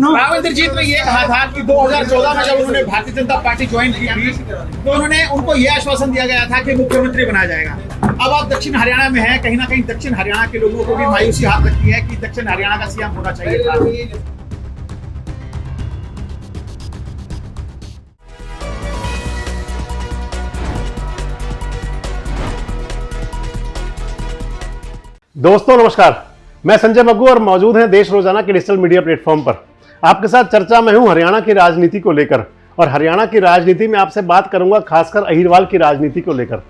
राव इंद्रजीत ने ये कहा था कि 2014 में जब उन्होंने भारतीय जनता पार्टी ज्वाइन की थी तो उनको यह आश्वासन दिया गया था कि मुख्यमंत्री बनाया जाएगा। अब आप दक्षिण हरियाणा में हैं, कहीं ना कहीं दक्षिण हरियाणा के लोगों को भी मायूसी हाथ लगती है कि दक्षिण हरियाणा का सीएम होना चाहिए था। दोस्तों नमस्कार, मैं संजय मग्गू और मौजूद हैं देश रोजाना के डिजिटल मीडिया प्लेटफॉर्म पर। आपके साथ चर्चा में हूं हरियाणा की राजनीति को लेकर, और हरियाणा की राजनीति में आपसे बात करूंगा खासकर अहिरवाल की राजनीति को लेकर।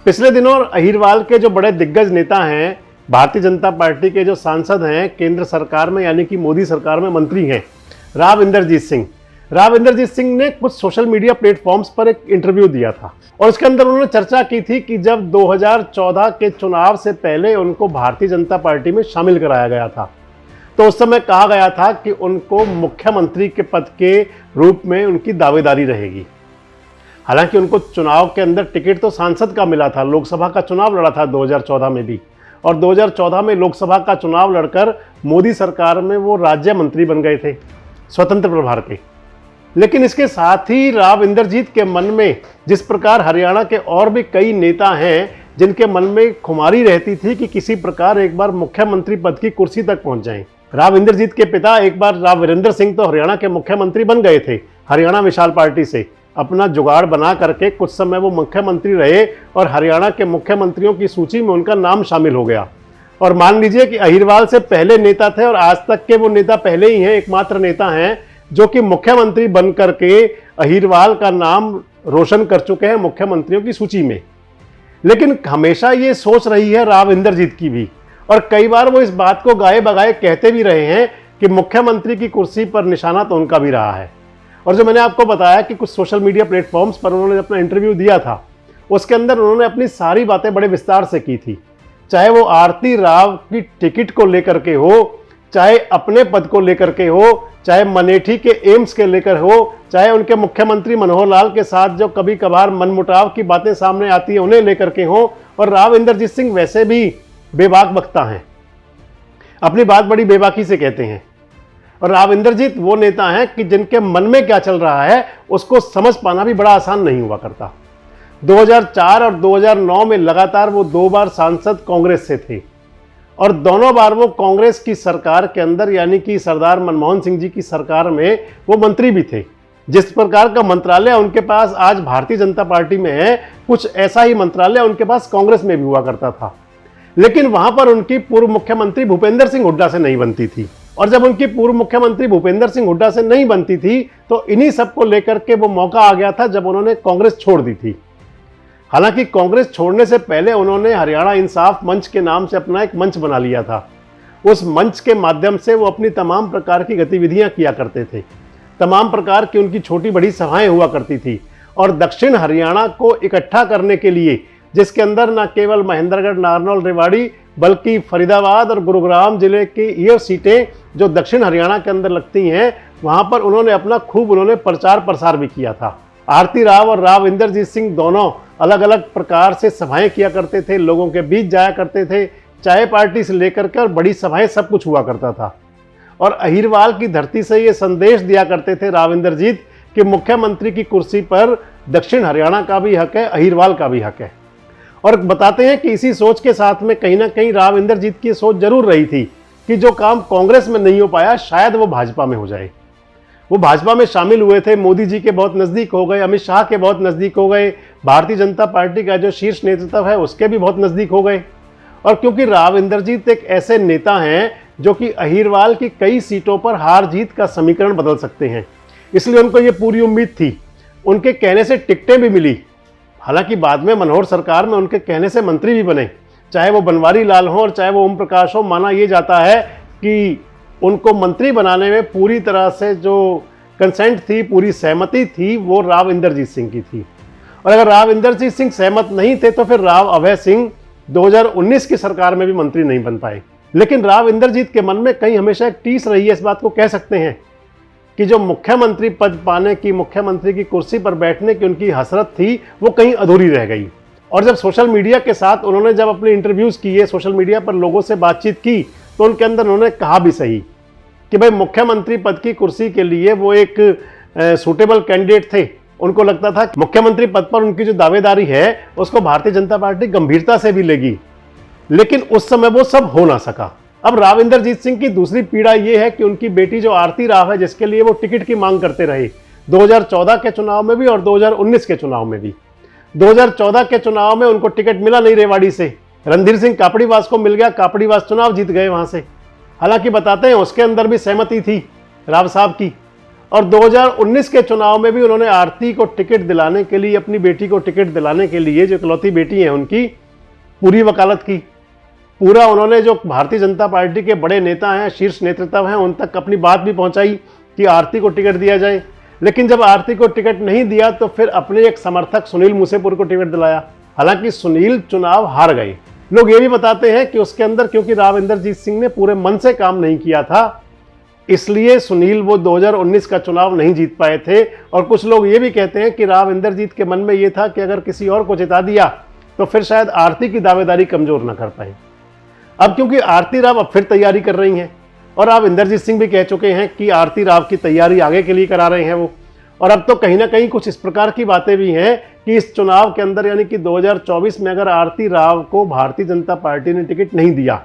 पिछले दिनों अहिरवाल के जो बड़े दिग्गज नेता हैं, भारतीय जनता पार्टी के जो सांसद हैं, केंद्र सरकार में यानी कि मोदी सरकार में मंत्री हैं, राव इंद्रजीत सिंह ने कुछ सोशल मीडिया प्लेटफॉर्म्स पर एक इंटरव्यू दिया था और उसके अंदर उन्होंने चर्चा की थी कि जब 2014 के चुनाव से पहले उनको भारतीय जनता पार्टी में शामिल कराया गया था तो उस समय कहा गया था कि उनको मुख्यमंत्री के पद के रूप में उनकी दावेदारी रहेगी। हालांकि उनको चुनाव के अंदर टिकट तो सांसद का मिला था, लोकसभा का चुनाव लड़ा था 2014 में भी, और 2014 में लोकसभा का चुनाव लड़कर मोदी सरकार में वो राज्य मंत्री बन गए थे स्वतंत्र प्रभार के। लेकिन इसके साथ ही राव इंद्रजीत के मन में, जिस प्रकार हरियाणा के और भी कई नेता हैं जिनके मन में खुमारी रहती थी कि किसी प्रकार एक बार मुख्यमंत्री पद की कुर्सी तक पहुंच जाएं। राव इंद्रजीत के पिता एक बार राव वीरेंद्र सिंह तो हरियाणा के मुख्यमंत्री बन गए थे, हरियाणा विशाल पार्टी से अपना जुगाड़ बना करके कुछ समय वो मुख्यमंत्री रहे और हरियाणा के मुख्यमंत्रियों की सूची में उनका नाम शामिल हो गया। और मान लीजिए कि अहिरवाल से पहले नेता थे और आज तक के वो नेता पहले ही हैं, एकमात्र नेता हैं जो कि मुख्यमंत्री बन करके अहिरवाल का नाम रोशन कर चुके हैं मुख्यमंत्रियों की सूची में। लेकिन हमेशा ये सोच रही है राव इंद्रजीत की भी, और कई बार वो इस बात को गाए बगाए कहते भी रहे हैं कि मुख्यमंत्री की कुर्सी पर निशाना तो उनका भी रहा है। और जो मैंने आपको बताया कि कुछ सोशल मीडिया प्लेटफॉर्म्स पर उन्होंने अपना इंटरव्यू दिया था, उसके अंदर उन्होंने अपनी सारी बातें बड़े विस्तार से की थी, चाहे वो आरती राव की टिकट को लेकर के हो, चाहे अपने पद को लेकर के हो, चाहे मनेठी के एम्स के लेकर हो, चाहे उनके मुख्यमंत्री मनोहर लाल के साथ जो कभी कभार मनमुटाव की बातें सामने आती है उन्हें लेकर के हो। और राव इंद्रजीत सिंह वैसे भी बेबाक वक्ता हैं, अपनी बात बड़ी बेबाकी से कहते हैं। और राव इंद्रजीत वो नेता हैं कि जिनके मन में क्या चल रहा है उसको समझ पाना भी बड़ा आसान नहीं हुआ करता। 2004 और 2009 में लगातार वो 2 बार सांसद कांग्रेस से थे और दोनों बार वो कांग्रेस की सरकार के अंदर यानी कि सरदार मनमोहन सिंह जी की सरकार में वो मंत्री भी थे। जिस प्रकार का मंत्रालय उनके पास आज भारतीय जनता पार्टी में है, कुछ ऐसा ही मंत्रालय उनके पास कांग्रेस में भी हुआ करता था। लेकिन वहां पर उनकी पूर्व मुख्यमंत्री भूपेंद्र सिंह हुड्डा से नहीं बनती थी, और जब उनकी पूर्व मुख्यमंत्री भूपेंद्र सिंह हुड्डा से नहीं बनती थी तो इन्हीं सबको लेकर के वो मौका आ गया था जब उन्होंने कांग्रेस छोड़ दी थी। हालांकि कांग्रेस छोड़ने से पहले उन्होंने हरियाणा इंसाफ मंच के नाम से अपना एक मंच बना लिया था। उस मंच के माध्यम से वो अपनी तमाम प्रकार की गतिविधियां किया करते थे, तमाम प्रकार की उनकी छोटी बड़ी सभाएं हुआ करती थी। और दक्षिण हरियाणा को इकट्ठा करने के लिए, जिसके अंदर न केवल महेंद्रगढ़, नारनौल, रेवाड़ी, बल्कि फरीदाबाद और गुरुग्राम जिले की ये सीटें जो दक्षिण हरियाणा के अंदर लगती हैं, वहां पर उन्होंने अपना खूब प्रचार प्रसार भी किया था। आरती राव और राव इंद्रजीत सिंह दोनों अलग अलग प्रकार से सभाएं किया करते थे, लोगों के बीच जाया करते थे, चाय पार्टी से लेकर के और बड़ी सभाएं सब कुछ हुआ करता था। और अहिरवाल की धरती से ये संदेश दिया करते थे राव इंद्रजीत कि मुख्यमंत्री की कुर्सी पर दक्षिण हरियाणा का भी हक है, अहिरवाल का भी हक है। और बताते हैं कि इसी सोच के साथ में कहीं ना कहीं राव इंद्रजीत की सोच जरूर रही थी कि जो काम कांग्रेस में नहीं हो पाया शायद वो भाजपा में हो जाए। वो भाजपा में शामिल हुए थे, मोदी जी के बहुत नज़दीक हो गए, अमित शाह के बहुत नज़दीक हो गए, भारतीय जनता पार्टी का जो शीर्ष नेतृत्व है उसके भी बहुत नज़दीक हो गए। और क्योंकि राव इंद्रजीत एक ऐसे नेता हैं जो कि अहिरवाल की कई सीटों पर हार जीत का समीकरण बदल सकते हैं, इसलिए उनको ये पूरी उम्मीद थी। उनके कहने से टिकटें भी मिली, हालांकि बाद में मनोहर सरकार में उनके कहने से मंत्री भी बने, चाहे वो बनवारी लाल हो और चाहे वो ओम प्रकाश हो। माना ये जाता है कि उनको मंत्री बनाने में पूरी तरह से जो कंसेंट थी, पूरी सहमति थी, वो राव इंद्रजीत सिंह की थी। और अगर राव इंद्रजीत सिंह सहमत नहीं थे तो फिर राव अभय सिंह 2019 की सरकार में भी मंत्री नहीं बन पाए। लेकिन राव इंद्रजीत के मन में कहीं हमेशा एक टीस रही है, इस बात को कह सकते हैं कि जो मुख्यमंत्री पद पाने की, मुख्यमंत्री की कुर्सी पर बैठने की उनकी हसरत थी, वो कहीं अधूरी रह गई। और जब सोशल मीडिया के साथ उन्होंने जब अपने इंटरव्यूज़ किए, सोशल मीडिया पर लोगों से बातचीत की, तो उनके अंदर उन्होंने कहा भी सही कि भाई मुख्यमंत्री पद की कुर्सी के लिए वो एक सूटेबल कैंडिडेट थे। उनको लगता था कि मुख्यमंत्री पद पर उनकी जो दावेदारी है उसको भारतीय जनता पार्टी गंभीरता से भी लेगी, लेकिन उस समय वो सब हो ना सका। अब राव इंदरजीत सिंह की दूसरी पीड़ा ये है कि उनकी बेटी जो आरती राव है, जिसके लिए वो टिकट की मांग करते रहे 2014 के चुनाव में भी और 2019 के चुनाव में भी। 2014 के चुनाव में उनको टिकट मिला नहीं रेवाड़ी से, रणधीर सिंह कापड़ीवास को मिल गया, कापड़ीवास चुनाव जीत गए वहां से। हालांकि बताते हैं उसके अंदर भी सहमति थी राव साहब की। और 2019 के चुनाव में भी उन्होंने आरती को टिकट दिलाने के लिए, अपनी बेटी को टिकट दिलाने के लिए, जो इकलौती बेटी है उनकी, पूरी वकालत की। पूरा उन्होंने जो भारतीय जनता पार्टी के बड़े नेता हैं, शीर्ष नेतृत्व हैं, उन तक अपनी बात भी पहुंचाई कि आरती को टिकट दिया जाए। लेकिन जब आरती को टिकट नहीं दिया तो फिर अपने एक समर्थक सुनील मूसेपुर को टिकट दिलाया। हालांकि सुनील चुनाव हार गए। लोग ये भी बताते हैं कि उसके अंदर क्योंकि राव इंदरजीत सिंह ने पूरे मन से काम नहीं किया था, इसलिए सुनील वो 2019 का चुनाव नहीं जीत पाए थे। और कुछ लोग ये भी कहते हैं कि राव इंदरजीत के मन में ये था कि अगर किसी और को जिता दिया तो फिर शायद आरती की दावेदारी कमजोर ना कर पाए। अब क्योंकि आरती राव अब फिर तैयारी कर रही हैं और राव इंदरजीत सिंह भी कह चुके हैं कि आरती राव की तैयारी आगे के लिए करा रहे हैं वो। और अब तो कहीं ना कहीं कुछ इस प्रकार की बातें भी हैं कि इस चुनाव के अंदर, यानी कि 2024 में अगर आरती राव को भारतीय जनता पार्टी ने टिकट नहीं दिया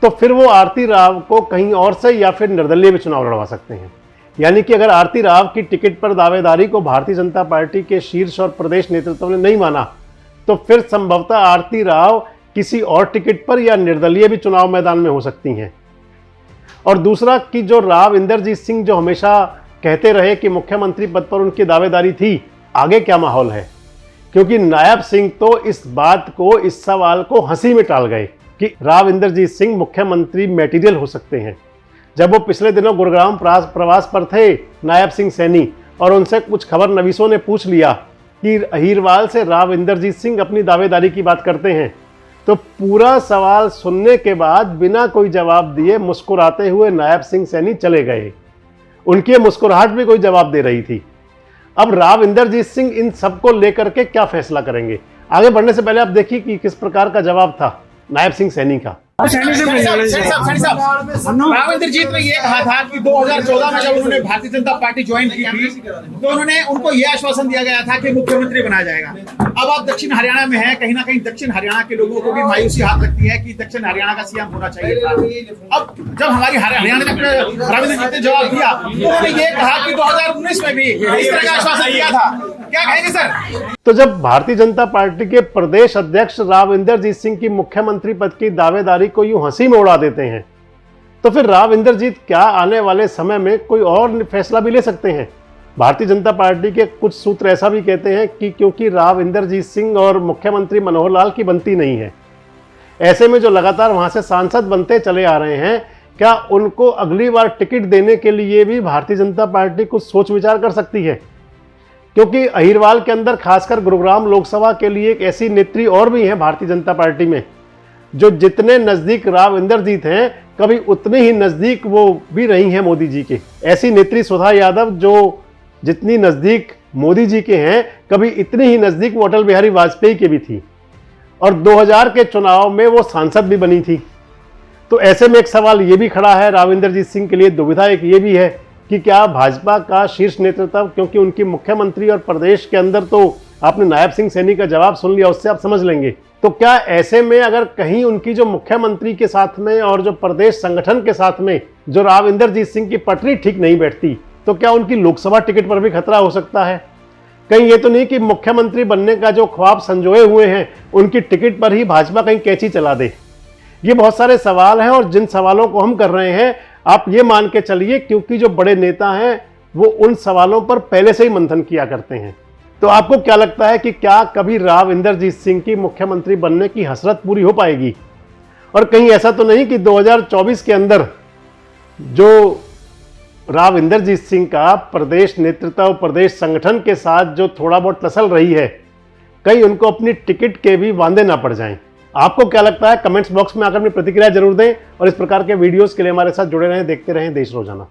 तो फिर वो आरती राव को कहीं और से या फिर निर्दलीय भी चुनाव लड़वा सकते हैं। यानी कि अगर आरती राव की टिकट पर दावेदारी को भारतीय जनता पार्टी के शीर्ष और प्रदेश नेतृत्व ने नहीं माना तो फिर संभवतः आरती राव किसी और टिकट पर या निर्दलीय भी चुनाव मैदान में हो सकती हैं। और दूसरा कि जो राव इंदरजीत सिंह जो हमेशा कहते रहे कि मुख्यमंत्री पद पर उनकी दावेदारी थी, आगे क्या माहौल है? क्योंकि नायब सिंह तो इस बात को, इस सवाल को हंसी में टाल गए कि राव इंदरजीत सिंह मुख्यमंत्री मटेरियल हो सकते हैं। जब वो पिछले दिनों गुरुग्राम प्रवास पर थे नायब सिंह सैनी, और उनसे कुछ खबर नवीसों ने पूछ लिया कि अहीरवाल से राव इंदरजीत सिंह अपनी दावेदारी की बात करते हैं, तो पूरा सवाल सुनने के बाद बिना कोई जवाब दिए मुस्कुराते हुए नायब सिंह सैनी चले गए। उनकी मुस्कुराहट भी कोई जवाब दे रही थी। अब राव इंदरजीत सिंह इन सबको लेकर के क्या फैसला करेंगे? आगे बढ़ने से पहले आप देखिए कि किस प्रकार का जवाब था नायब सिंह सैनी का। राव इंदरजीत ने ये कहा था कि 2014 में जब उन्होंने भारतीय जनता पार्टी ज्वाइन की थी तो उनको ये आश्वासन दिया गया था कि मुख्यमंत्री बनाया जाएगा। अब आप दक्षिण हरियाणा में हैं, कहीं ना कहीं दक्षिण हरियाणा के लोगों को भी मायूसी हाथ लगती है कि दक्षिण हरियाणा का सीएम होना चाहिए था। अब जब हमारी हरियाणा ने राव इंदरजीत ने जवाब दिया तो उन्होंने ये कहा कि 2019 में भी इस तरह का आश्वासन दिया था। क्या कहेंगे सर? तो जब भारतीय जनता पार्टी के प्रदेश अध्यक्ष राव इंदरजीत सिंह की मुख्यमंत्री पद की दावेदारी को यूं हंसी में उड़ा देते हैं, तो फिर राव इंदरजीत क्या आने वाले समय में कोई और फैसला भी ले सकते हैं? भारतीय जनता पार्टी के कुछ सूत्र ऐसा भी कहते हैं कि क्योंकि राव इंदरजीत सिंह और मुख्यमंत्री मनोहर लाल की बनती नहीं है, ऐसे में जो लगातार वहां से सांसद बनते चले आ रहे हैं, क्या उनको अगली बार टिकट देने के लिए भी भारतीय जनता पार्टी कुछ सोच विचार कर सकती है? क्योंकि अहीरवाल के अंदर खासकर गुरुग्राम लोकसभा के लिए एक ऐसी नेत्री और भी है भारतीय जनता पार्टी में, जो जितने नजदीक राव इंदरजीत हैं, कभी उतने ही नजदीक वो भी रही हैं मोदी जी के। ऐसी नेत्री सुधा यादव जो जितनी नजदीक मोदी जी के हैं, कभी इतनी ही नजदीक वो अटल बिहारी वाजपेयी के भी थी, और 2000 के चुनाव में वो सांसद भी बनी थी। तो ऐसे में एक सवाल ये भी खड़ा है राव इंदरजीत सिंह के लिए, दुविधा एक ये भी है कि क्या भाजपा का शीर्ष नेतृत्व, क्योंकि उनकी मुख्यमंत्री और प्रदेश के अंदर तो आपने नायब सिंह सैनी का जवाब सुन लिया, उससे आप समझ लेंगे, तो क्या ऐसे में अगर कहीं उनकी जो मुख्यमंत्री के साथ में और जो प्रदेश संगठन के साथ में जो राव इंदरजीत सिंह की पटरी ठीक नहीं बैठती, तो क्या उनकी लोकसभा टिकट पर भी खतरा हो सकता है? कहीं ये तो नहीं कि मुख्यमंत्री बनने का जो ख्वाब संजोए हुए हैं, उनकी टिकट पर ही भाजपा कहीं कैंची चला दे? ये बहुत सारे सवाल हैं, और जिन सवालों को हम कर रहे हैं, आप ये मान के चलिए क्योंकि जो बड़े नेता हैं वो उन सवालों पर पहले से ही मंथन किया करते हैं। तो आपको क्या लगता है कि क्या कभी राव इंदरजीत सिंह की मुख्यमंत्री बनने की हसरत पूरी हो पाएगी? और कहीं ऐसा तो नहीं कि 2024 के अंदर जो राव इंदरजीत सिंह का प्रदेश नेतृत्व, प्रदेश संगठन के साथ जो थोड़ा बहुत टसल रही है, कहीं उनको अपनी टिकट के भी वांदे ना पड़ जाएं? आपको क्या लगता है? कमेंट्स बॉक्स में आकर अपनी प्रतिक्रिया जरूर दें, और इस प्रकार के वीडियोस के लिए हमारे साथ जुड़े रहें, देखते रहें देश रोजाना।